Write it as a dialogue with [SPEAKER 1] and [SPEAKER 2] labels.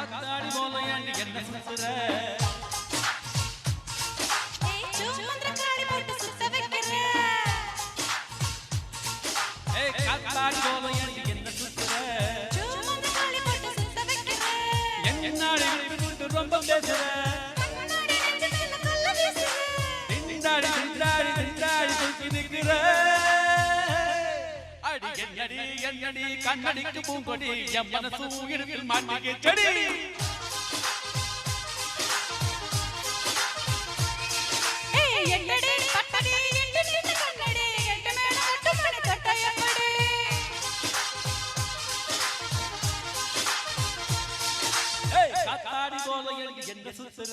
[SPEAKER 1] காத்தாடி போல ஏண்டி என்ன சுத்துற காத்தாடி போல ஏண்டி என்ன சுத்துற என்னாடி விட்டு ரொம்ப பேசுற திண்டாடி திண்டாடி திண்டாடி தூக்கி நிற்கிற அடி என்னடி என்னடி கண்ணடிக்கு பூங்கொடி என் மனசு உயிரில் மாட்டிக்க செடி
[SPEAKER 2] என்னடி கட்டடி என்று நின்று கண்ணடி எட்டு மேல கட்டு மணி கட்டையப்படி
[SPEAKER 1] காத்தாடி போல என்ன சுத்துற